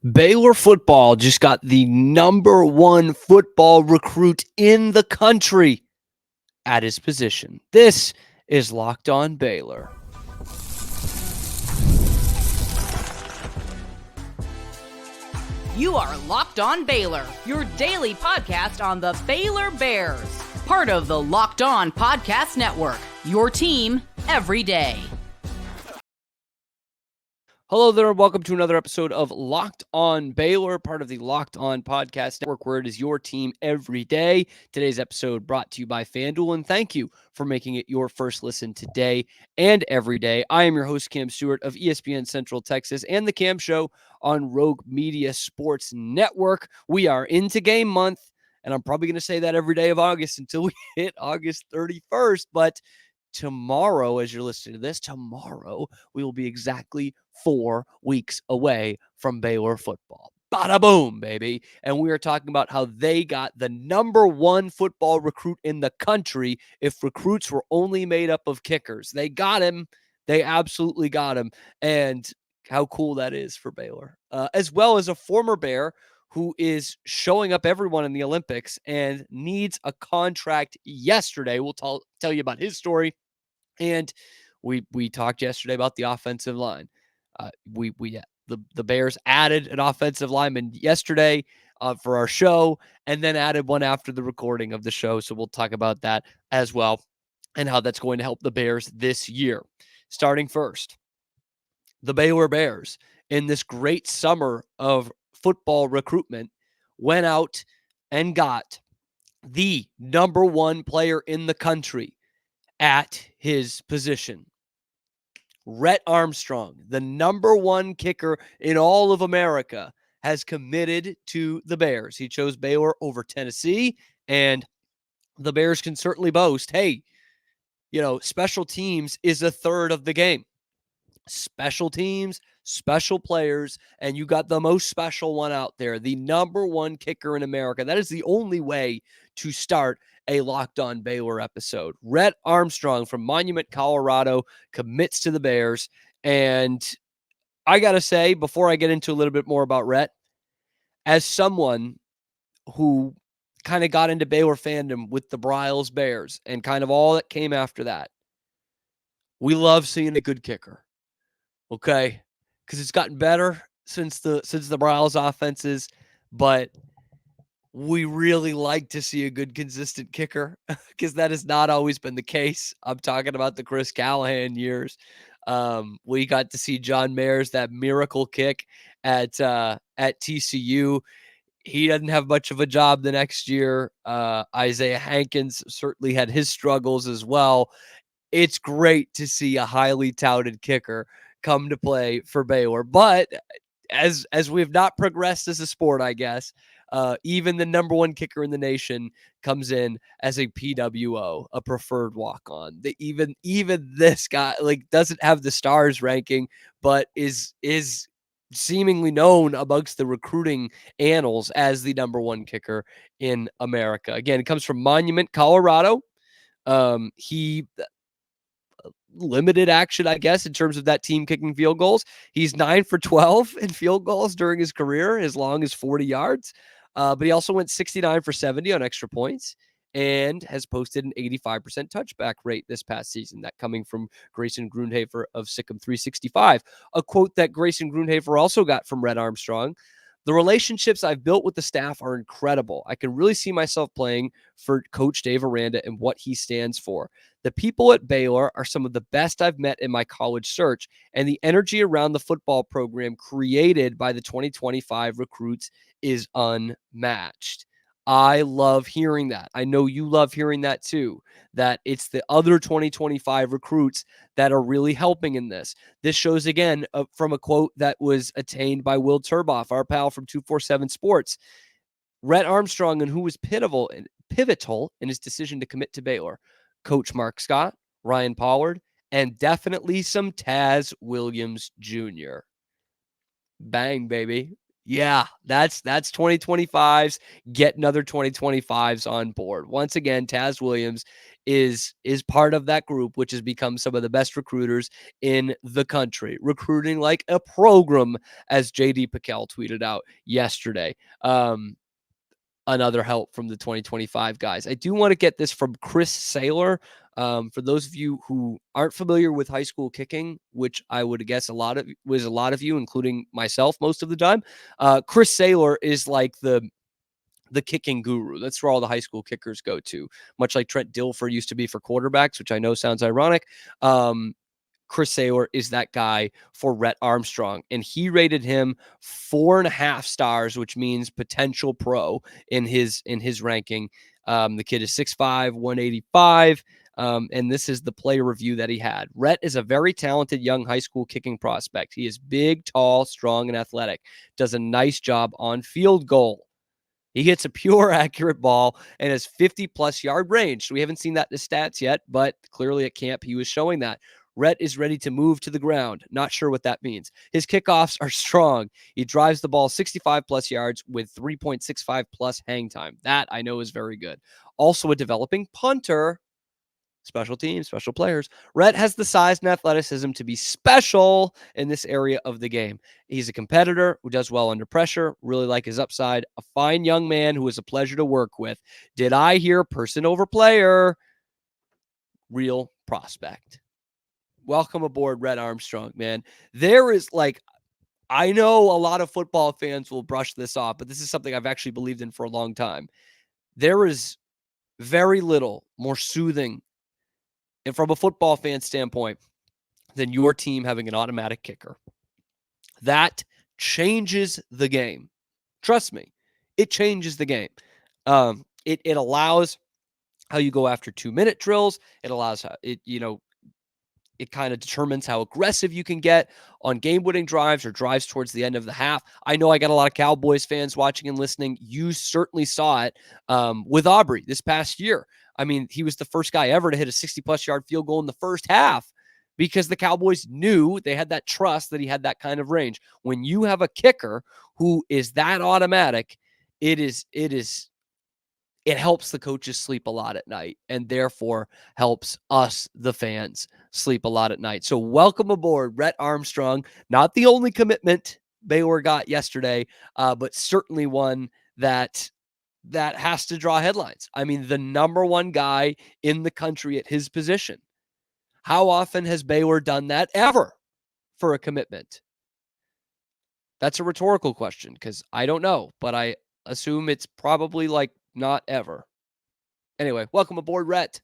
Baylor football just got the number one football recruit in the country at his position. This is Locked On Baylor. You are Locked On Baylor, your daily podcast on the Baylor Bears. Part of the Locked On Podcast Network, your team every day. Hello there, and welcome to another episode of Locked On Baylor, part of the Locked On Podcast Network, where it is your team every day. Today's episode brought to you by FanDuel, and thank you for making it your first listen today and every day. I am your host, Cam Stewart of ESPN Central Texas and The Cam Show on Rogue Media Sports Network. We are into game month, and I'm probably going to say that every day of August until we hit August 31st, but tomorrow, as you're listening to this, tomorrow we will be exactly 4 weeks away from Baylor football. Bada boom, baby. And we are talking about how they got the number one football recruit in the country if recruits were only made up of kickers. They got him. They absolutely got him. And how cool that is for Baylor, as well as a former Bear who is showing up everyone in the Olympics and needs a contract yesterday. We'll tell you about his story. And we talked yesterday about the offensive line. The Bears added an offensive lineman yesterday for our show, and then added one after the recording of the show. So we'll talk about that as well and how that's going to help the Bears this year. Starting first, the Baylor Bears, in this great summer of football recruitment, went out and got the number one player in the country at his position. Rhett Armstrong, the number one kicker in all of America, has committed to the Bears. He chose Baylor over Tennessee, and the Bears can certainly boast, hey, special teams is a third of the game. Special teams, special players, and you got the most special one out there, the number one kicker in America. That is the only way to start a Locked On Baylor episode. Rhett Armstrong from Monument, Colorado, commits to the Bears. And I got to say, before I get into a little bit more about Rhett, as someone who kind of got into Baylor fandom with the Bryles Bears and kind of all that came after that, we love seeing a good kicker. Okay, because it's gotten better since the Bryles offenses, but we really like to see a good, consistent kicker because that has not always been the case. I'm talking about the Chris Callahan years. We got to see John Mayers, that miracle kick at TCU. He doesn't have much of a job the next year. Isaiah Hankins certainly had his struggles as well. It's great to see a highly touted kicker come to play for Baylor. But as we have not progressed as a sport, I guess, even the number one kicker in the nation comes in as a PWO, a preferred walk-on. Even this guy doesn't have the stars ranking, but is seemingly known amongst the recruiting annals as the number one kicker in America. Again, it comes from Monument, Colorado. He limited action, I guess, in terms of that team kicking field goals. He's 9 for 12 in field goals during his career, as long as 40 yards. But he also went 69 for 70 on extra points and has posted an 85% touchback rate this past season. That coming from Grayson Grundhafer of Sikkim 365. A quote that Grayson Grundhafer also got from Rhett Armstrong: "The relationships I've built with the staff are incredible. I can really see myself playing for Coach Dave Aranda and what he stands for. The people at Baylor are some of the best I've met in my college search, and the energy around the football program created by the 2025 recruits is unmatched." I love hearing that. I know you love hearing that too, that it's the other 2025 recruits that are really helping in this. This shows, again, from a quote that was attained by Will Turboff, our pal from 247 Sports. Rhett Armstrong, and who was pivotal in his decision to commit to Baylor: Coach Mark Scott, Ryan Pollard, and definitely some Taz Williams Jr. Bang, baby. Yeah, that's 2025s. Get another 2025s on board. Once again, Taz Williams is part of that group, which has become some of the best recruiters in the country, recruiting like a program, as JD Piquel tweeted out yesterday. Another help from the 2025 guys. I do want to get this from Chris Saylor. For those of you who aren't familiar with high school kicking, which I would guess a lot of you, including myself, most of the time, Chris Saylor is like the kicking guru. That's where all the high school kickers go to, much like Trent Dilfer used to be for quarterbacks, which I know sounds ironic. Chris Saylor is that guy for Rhett Armstrong, and he rated him 4.5 stars, which means potential pro in his ranking. The kid is 6'5", 185. And this is the player review that he had. Rhett is a very talented young high school kicking prospect. He is big, tall, strong, and athletic. Does a nice job on field goal. He hits a pure, accurate ball and has 50-plus yard range. So we haven't seen that in the stats yet, but clearly at camp he was showing that. Rhett is ready to move to the ground. Not sure what that means. His kickoffs are strong. He drives the ball 65-plus yards with 3.65-plus hang time. That I know is very good. Also a developing punter. Special teams, special players. Rhett has the size and athleticism to be special in this area of the game. He's a competitor who does well under pressure, really like his upside, a fine young man who is a pleasure to work with. Did I hear person over player? Real prospect. Welcome aboard, Rhett Armstrong, man. There is I know a lot of football fans will brush this off, but this is something I've actually believed in for a long time. There is very little more soothing, and from a football fan standpoint, than your team having an automatic kicker. That changes the game. Trust me, it changes the game. It allows how you go after 2-minute drills. It allows how it kind of determines how aggressive you can get on game-winning drives or drives towards the end of the half. I know I got a lot of Cowboys fans watching and listening. You certainly saw it with Aubrey this past year. I mean, he was the first guy ever to hit a 60-plus yard field goal in the first half because the Cowboys knew they had that trust that he had that kind of range. When you have a kicker who is that automatic, it helps the coaches sleep a lot at night and therefore helps us, the fans, sleep a lot at night. So welcome aboard, Rhett Armstrong. Not the only commitment Baylor got yesterday, but certainly one that has to draw headlines. I mean, the number one guy in the country at his position. How often has Baylor done that ever for a commitment? That's a rhetorical question because I don't know, but I assume it's probably not ever. Anyway, welcome aboard, Rhett.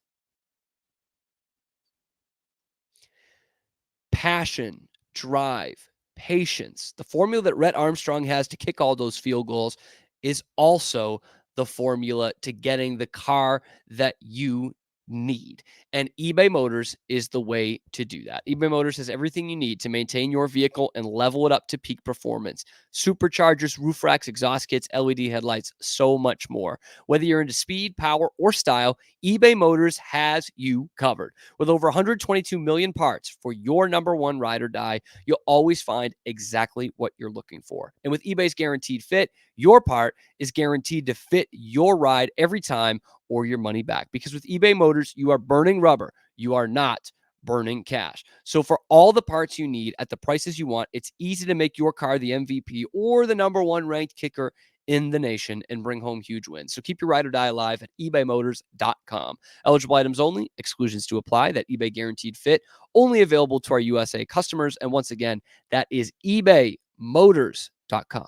Passion, drive, patience. The formula that Rhett Armstrong has to kick all those field goals is also the formula to getting the car that you need. And eBay Motors is the way to do that. eBay Motors has everything you need to maintain your vehicle and level it up to peak performance. Superchargers, roof racks, exhaust kits, LED headlights, so much more. Whether you're into speed, power, or style, eBay Motors has you covered. With over 122 million parts for your number one ride or die, you'll always find exactly what you're looking for. And with eBay's Guaranteed Fit, your part is guaranteed to fit your ride every time or your money back. Because with eBay Motors, you are burning rubber. You are not burning cash. So for all the parts you need at the prices you want, it's easy to make your car the MVP or the number one ranked kicker in the nation and bring home huge wins. So keep your ride or die alive at ebaymotors.com. Eligible items only, exclusions to apply. That eBay Guaranteed Fit only available to our USA customers. And once again, that is ebaymotors.com.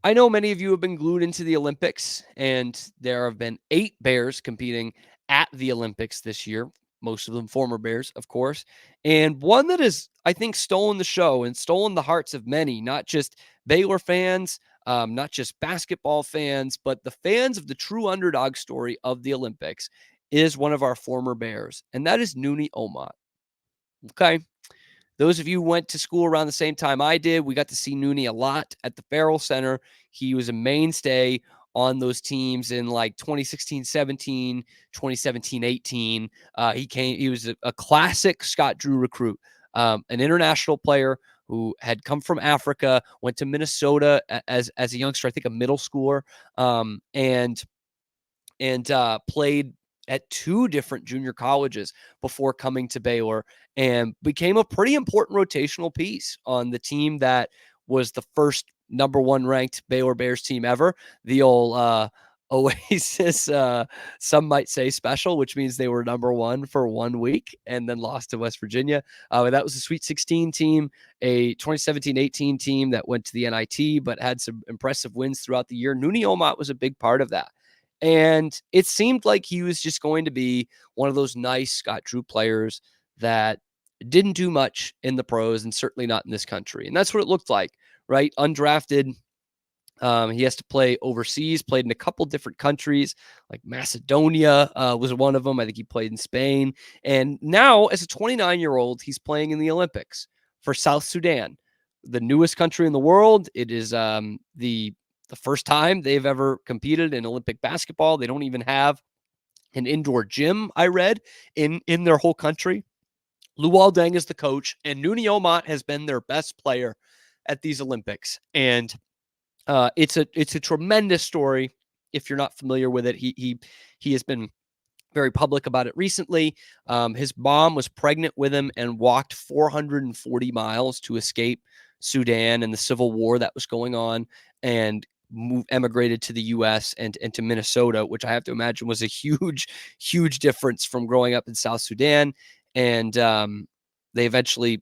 I know many of you have been glued into the Olympics, and there have been 8 Bears competing at the Olympics this year, most of them former Bears, of course. And one that has, I think, stolen the show and stolen the hearts of many, not just Baylor fans, not just basketball fans, but the fans of the true underdog story of the Olympics, is one of our former Bears, and that is Nnamdi Omot. Okay. Those of you who went to school around the same time I did, we got to see Nuni a lot at the Farrell Center. He was a mainstay on those teams in 2016-17, 2017-18. He was a classic Scott Drew recruit. an international player who had come from Africa, went to Minnesota as a youngster, I think a middle schooler, and played at 2 different junior colleges before coming to Baylor, and became a pretty important rotational piece on the team that was the first number 1 ranked Baylor Bears team ever. The old Oasis, some might say special, which means they were number 1 for 1 week and then lost to West Virginia. That was a Sweet 16 team, a 2017-18 team that went to the NIT, but had some impressive wins throughout the year. Nnamdi Omot was a big part of that. And it seemed like he was just going to be one of those nice Scott Drew players that didn't do much in the pros and certainly not in this country. And that's what it looked like, right? Undrafted. He has to play overseas, played in a couple different countries, like Macedonia was one of them. I think he played in Spain. And now, as a 29-year-old, he's playing in the Olympics for South Sudan, the newest country in the world. It is the first time they've ever competed in Olympic basketball. They don't even have an indoor gym, I read, in their whole country. Luol Deng is the coach, and Nnamdi Omot has been their best player at these Olympics. And it's a tremendous story. If you're not familiar with it, he has been very public about it recently. His mom was pregnant with him and walked 440 miles to escape Sudan and the civil war that was going on, and emigrated to the U.S. and to Minnesota, which I have to imagine was a huge difference from growing up in South Sudan. And they eventually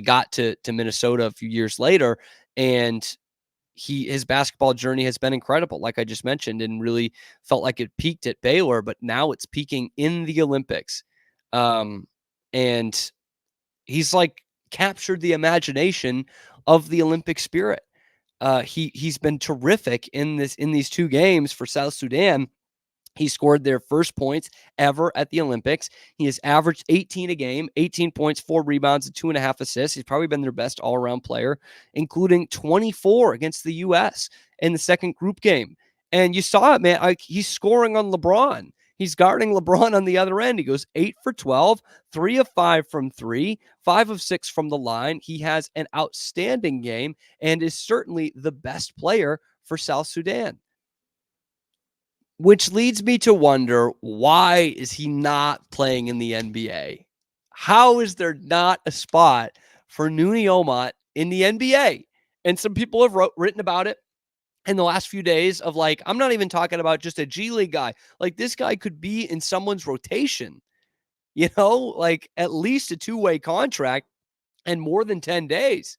got to Minnesota a few years later, and his basketball journey has been incredible, like I just mentioned, and really felt like it peaked at Baylor, but now it's peaking in the Olympics. And he's like captured the imagination of the Olympic spirit. He's been terrific in these 2 games for South Sudan. He scored their first points ever at the Olympics. He has averaged 18 a game, 18 points, 4 rebounds, and 2.5 assists. He's probably been their best all-around player, including 24 against the U.S. in the second group game. And you saw it, man. He's scoring on LeBron. He's guarding LeBron on the other end. He goes 8 for 12, 3 of 5 from 3, 5 of 6 from the line. He has an outstanding game and is certainly the best player for South Sudan. Which leads me to wonder, why is he not playing in the NBA? How is there not a spot for Nnamdi Omot in the NBA? And some people have written about it in the last few days of like, I'm not even talking about just a G League guy. Like, this guy could be in someone's rotation, like at least a 2-way contract and more than 10 days.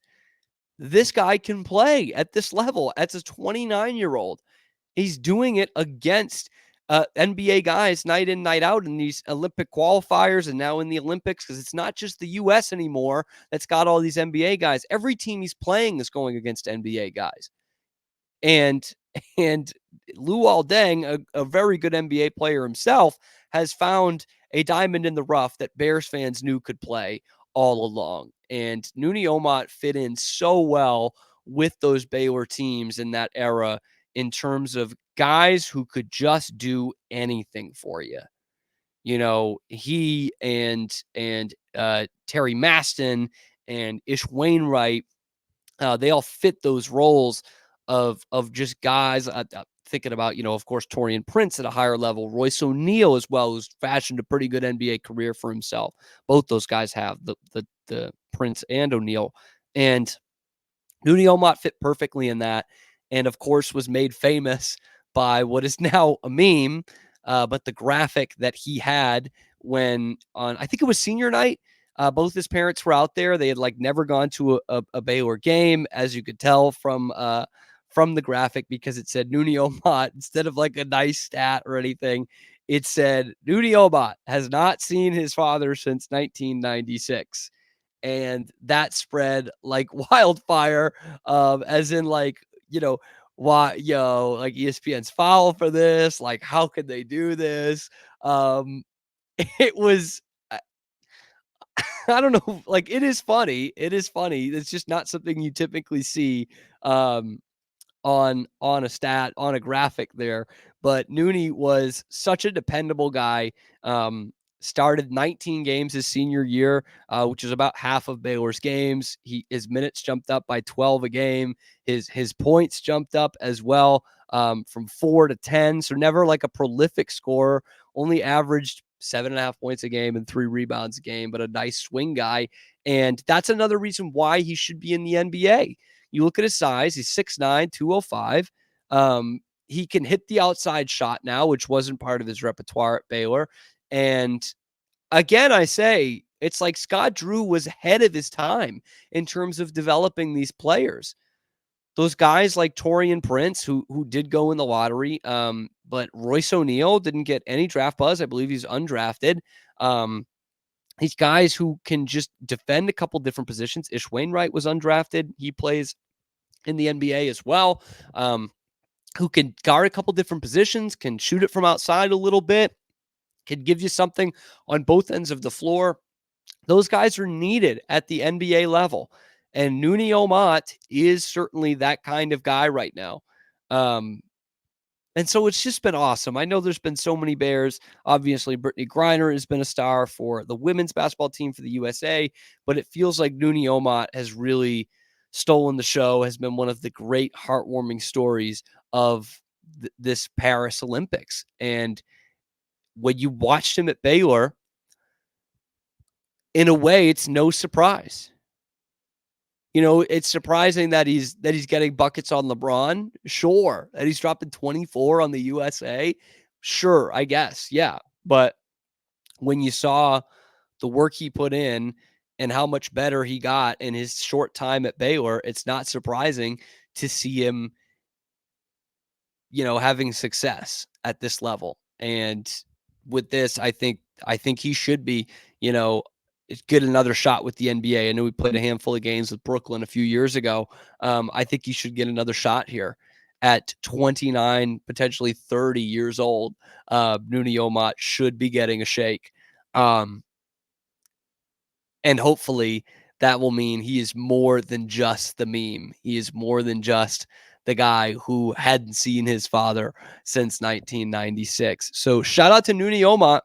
This guy can play at this level as a 29-year-old. He's doing it against NBA guys night in, night out in these Olympic qualifiers and now in the Olympics, because it's not just the U.S. anymore that's got all these NBA guys. Every team he's playing is going against NBA guys. And Luol Deng, a very good NBA player himself, has found a diamond in the rough that Bears fans knew could play all along. And Nnamdi Omot fit in so well with those Baylor teams in that era in terms of guys who could just do anything for you. He and Terry Maston and Ish Wainwright, they all fit those roles of just guys. Thinking about, of course, Taurean Prince at a higher level, Royce O'Neal as well, who's fashioned a pretty good NBA career for himself. Both those guys have the Prince and O'Neal, and Nnamdi Omot fit perfectly in that, and of course was made famous by what is now a meme, but the graphic that he had when on, I think it was senior night, both his parents were out there. They had like never gone to a Baylor game, as you could tell from the graphic, because it said Nnamdi Omot instead of like a nice stat or anything. It said Nnamdi Omot has not seen his father since 1996. And that spread like wildfire, as in like, why, like ESPN's foul for this. Like, how could they do this? It was, I don't know. Like, it is funny. It is funny. It's just not something you typically see, on a stat, on a graphic there. But Nooney was such a dependable guy, started 19 games his senior year, which is about half of Baylor's games. His minutes jumped up by 12 a game. His points jumped up as well, from 4 to 10. So never like a prolific scorer, only averaged 7.5 points a game and 3 rebounds a game, but a nice swing guy. And that's another reason why he should be in the NBA. You look at his size, he's 6'9", 205. He can hit the outside shot now, which wasn't part of his repertoire at Baylor. And again, I say, it's like Scott Drew was ahead of his time in terms of developing these players. Those guys like Taurean Prince, who did go in the lottery, but Royce O'Neal didn't get any draft buzz. I believe he's undrafted. These guys who can just defend a couple different positions. Ish Wainwright was undrafted. He plays in the NBA as well. Who can guard a couple different positions, can shoot it from outside a little bit, can give you something on both ends of the floor. Those guys are needed at the NBA level. And Nnamdi Omot is certainly that kind of guy right now. And so it's just been awesome. I know there's been so many Bears. Obviously, Brittany Griner has been a star for the women's basketball team for the USA, but it feels like Nnamdi Omot has really stolen the show, has been one of the great heartwarming stories of this Paris Olympics. And when you watched him at Baylor, in a way, it's no surprise. You know, it's surprising that he's getting buckets on LeBron. Sure. That he's dropping 24 on the USA. Sure, I guess. Yeah. But when you saw the work he put in and how much better he got in his short time at Baylor, it's not surprising to see him, having success at this level. And with this, I think he should be, get another shot with the NBA. I know we played a handful of games with Brooklyn a few years ago. I think he should get another shot here at 29, potentially 30 years old. Nnamdi Omot should be getting a shake. And hopefully that will mean he is more than just the meme. He is more than just the guy who hadn't seen his father since 1996. So shout out to Nnamdi Omot.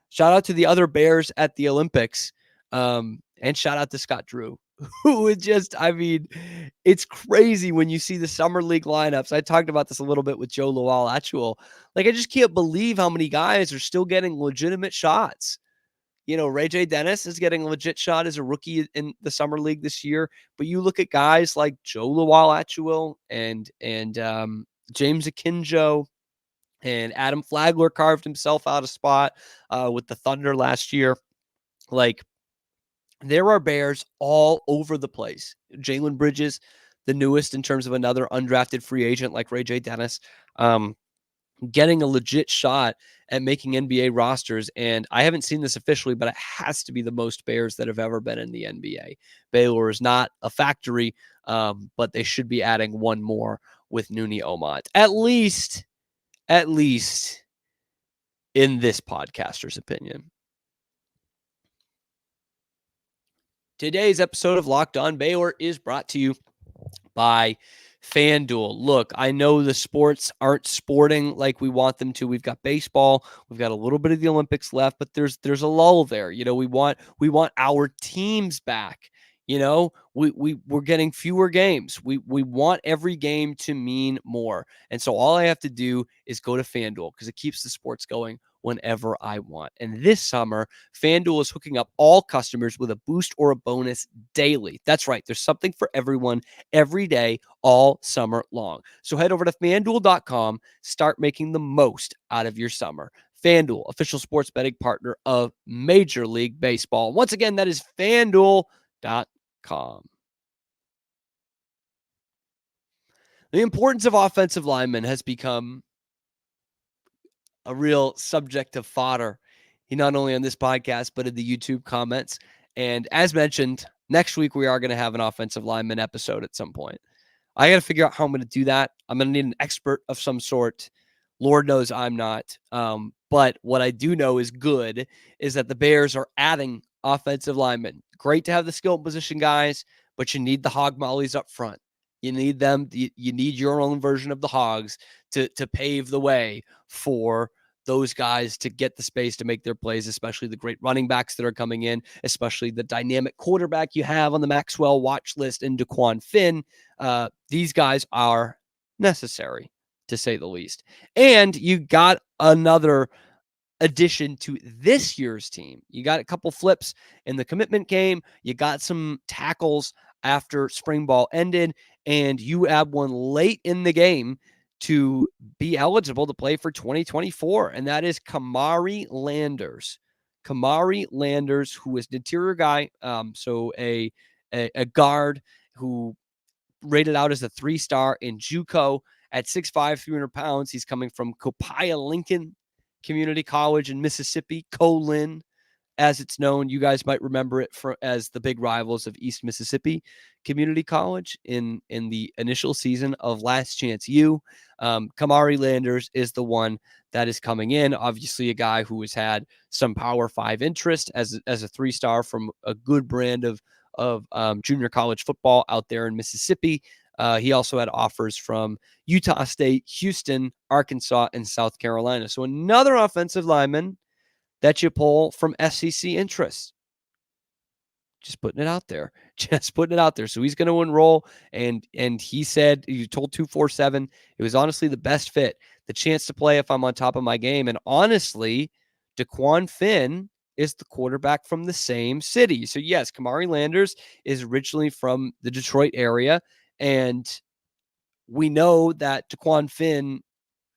Shout out to the other Bears at the Olympics. And shout out to Scott Drew, who would just, it's crazy when you see the summer league lineups. I talked about this a little bit with Joe Lawal-Atchul. Like, I just can't believe how many guys are still getting legitimate shots. Ray J. Dennis is getting a legit shot as a rookie in the summer league this year. But you look at guys like Joe Lawal-Atchul and James Akinjo, and Adam Flagler carved himself out a spot with the Thunder last year. Like, there are Bears all over the place. Jalen Bridges, the newest in terms of another undrafted free agent like Ray J. Dennis, getting a legit shot at making NBA rosters. And I haven't seen this officially, but it has to be the most Bears that have ever been in the NBA. Baylor is not a factory, but they should be adding one more with Nnamdi Omot. At least in this podcaster's opinion. Today's episode of Locked On Baylor is brought to you by FanDuel. Look, I know the sports aren't sporting like we want them to. We've got baseball, we've got a little bit of the Olympics left, but there's a lull there. We want our teams back. We're getting fewer games. We want every game to mean more. And so all I have to do is go to FanDuel because it keeps the sports going whenever I want. And this summer, FanDuel is hooking up all customers with a boost or a bonus daily. That's right. There's something for everyone every day, all summer long. So head over to FanDuel.com, start making the most out of your summer. FanDuel, official sports betting partner of Major League Baseball. Once again, that is FanDuel.com. The importance of offensive linemen has become a real subject of fodder, not only on this podcast, but in the YouTube comments. And as mentioned, next week we are going to have an offensive lineman episode at some point. I got to figure out how I'm going to do that. I'm going to need an expert of some sort. Lord knows I'm not. But what I do know is good is that the Bears are adding offensive linemen. Great to have the skill position guys, but you need the hog mollies up front. You need them. You need your own version of the hogs to pave the way for those guys to get the space to make their plays, especially the great running backs that are coming in, especially the dynamic quarterback you have on the Maxwell watch list in DeQuan Finn. These guys are necessary, to say the least. And you got another addition to this year's team. You got a couple flips in the commitment game. You got some tackles after spring ball ended, and you add one late in the game to be eligible to play for 2024, and that is Kamari Landers. Kamari Landers, who is an interior guy, so a guard who rated out as a 3-star in JUCO at 6'5", 300 pounds. He's coming from Copiah Lincoln Community College in Mississippi, Colin, as it's known. You guys might remember it as the big rivals of East Mississippi Community College in the initial season of Last Chance U. Kamari Landers is the one that is coming in. Obviously, a guy who has had some Power 5 interest as a 3-star from a good brand of junior college football out there in Mississippi. He also had offers from Utah State, Houston, Arkansas, and South Carolina. So another offensive lineman that you pull from SEC interest. Just putting it out there. Just putting it out there. So he's going to enroll. And he said, you told 247, it was honestly the best fit. The chance to play if I'm on top of my game. And honestly, DeQuan Finn is the quarterback from the same city. So yes, Kamari Landers is originally from the Detroit area. And we know that DeQuan Finn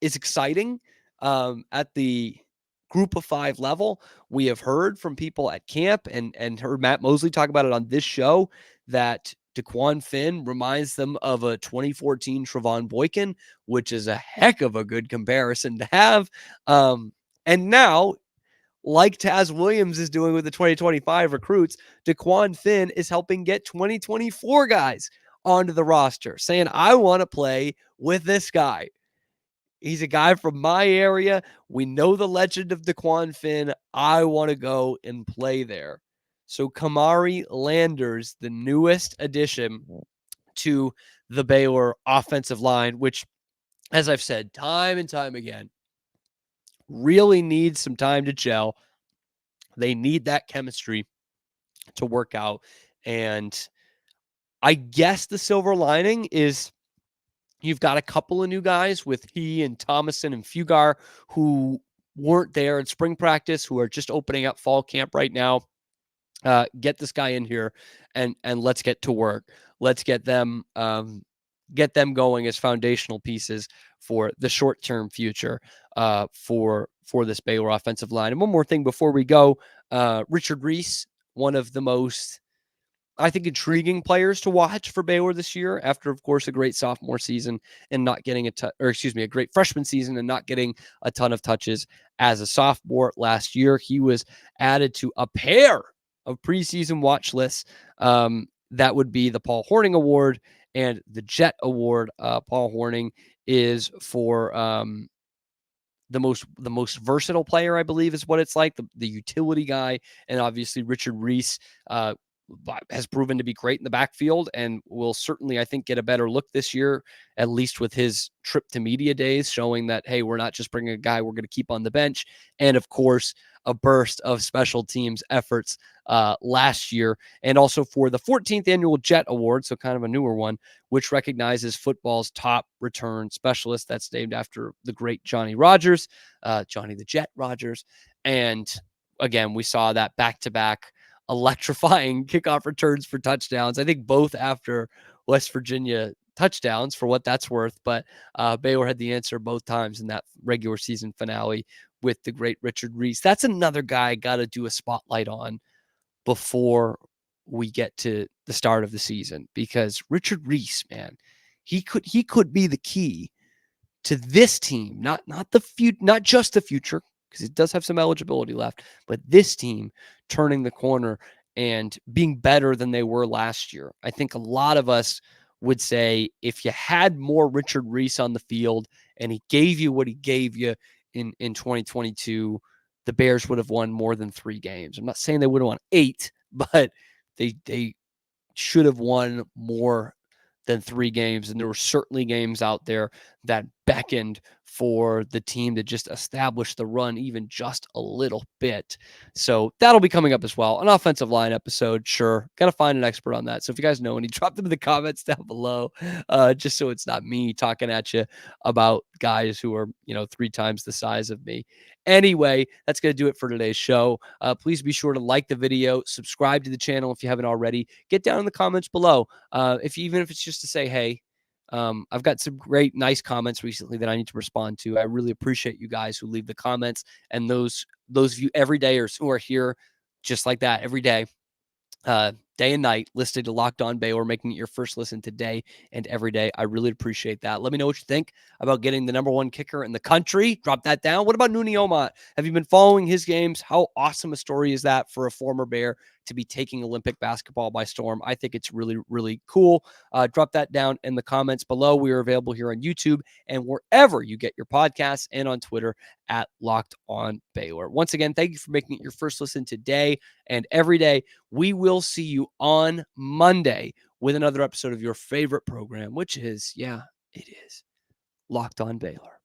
is exciting at the group of 5 level. We have heard from people at camp and heard Matt Mosley talk about it on this show that DeQuan Finn reminds them of a 2014 Trevon Boykin, which is a heck of a good comparison to have. And now, like Taz Williams is doing with the 2025 recruits, DeQuan Finn is helping get 2024 guys onto the roster, saying, I want to play with this guy. He's a guy from my area. We know the legend of DeQuan Finn. I want to go and play there. So Kamari Landers, the newest addition to the Baylor offensive line, which, as I've said time and time again, really needs some time to gel. They need that chemistry to work out. And I guess the silver lining is you've got a couple of new guys with he and Thomason and Fugar who weren't there in spring practice, who are just opening up fall camp right now. Get this guy in here and let's get to work. Let's get them going as foundational pieces for the short-term future for this Baylor offensive line. And one more thing before we go, Richard Reese, one of the most, I think, intriguing players to watch for Baylor this year after, of course, a great sophomore season and not getting a great freshman season and not getting a ton of touches as a sophomore last year. He was added to a pair of preseason watch lists. That would be the Paul Hornung Award and the Jet Award. Paul Hornung is for the most versatile player, I believe, is what it's like, the utility guy. And obviously Richard Reese has proven to be great in the backfield and will certainly, I think, get a better look this year, at least with his trip to media days, showing that, hey, we're not just bringing a guy we're going to keep on the bench. And of course, a burst of special teams efforts last year, and also for the 14th annual Jet Award, so kind of a newer one, which recognizes football's top return specialist. That's named after the great Johnny Rodgers, Johnny the Jet Rodgers. And again, we saw that back-to-back electrifying kickoff returns for touchdowns. I think both after West Virginia touchdowns, for what that's worth. But Baylor had the answer both times in that regular season finale with the great Richard Reese. That's another guy I got to do a spotlight on before we get to the start of the season, because Richard Reese, man, he could be the key to this team, not just the future, because it does have some eligibility left, but this team turning the corner and being better than they were last year. I think a lot of us would say if you had more Richard Reese on the field and he gave you what he gave you in 2022, the Bears would have won more than 3 games. I'm not saying they would have won 8, but they should have won more than 3 games. And there were certainly games out there that beckoned for the team to just establish the run even just a little bit. So that'll be coming up as well. An offensive line episode, sure. Got to find an expert on that. So if you guys know any, drop them in the comments down below, just so it's not me talking at you about guys who are, 3 times the size of me. Anyway, that's going to do it for today's show. Please be sure to like the video, subscribe to the channel if you haven't already. Get down in the comments below. Even if it's just to say, hey, I've got some great, nice comments recently that I need to respond to. I really appreciate you guys who leave the comments, and those of you everydayers who are here just like that every day. Day and night, listed to Locked On Baylor, making it your first listen today and every day. I really appreciate that. Let me know what you think about getting the number 1 kicker in the country. Drop that down. What about Nnamdi Omot? Have you been following his games? How awesome a story is that for a former Bear to be taking Olympic basketball by storm? I think it's really, really cool. Drop that down in the comments below. We are available here on YouTube and wherever you get your podcasts, and on Twitter at Locked On Baylor. Once again, thank you for making it your first listen today and every day. We will see you on Monday with another episode of your favorite program, which is, it is Locked On Baylor.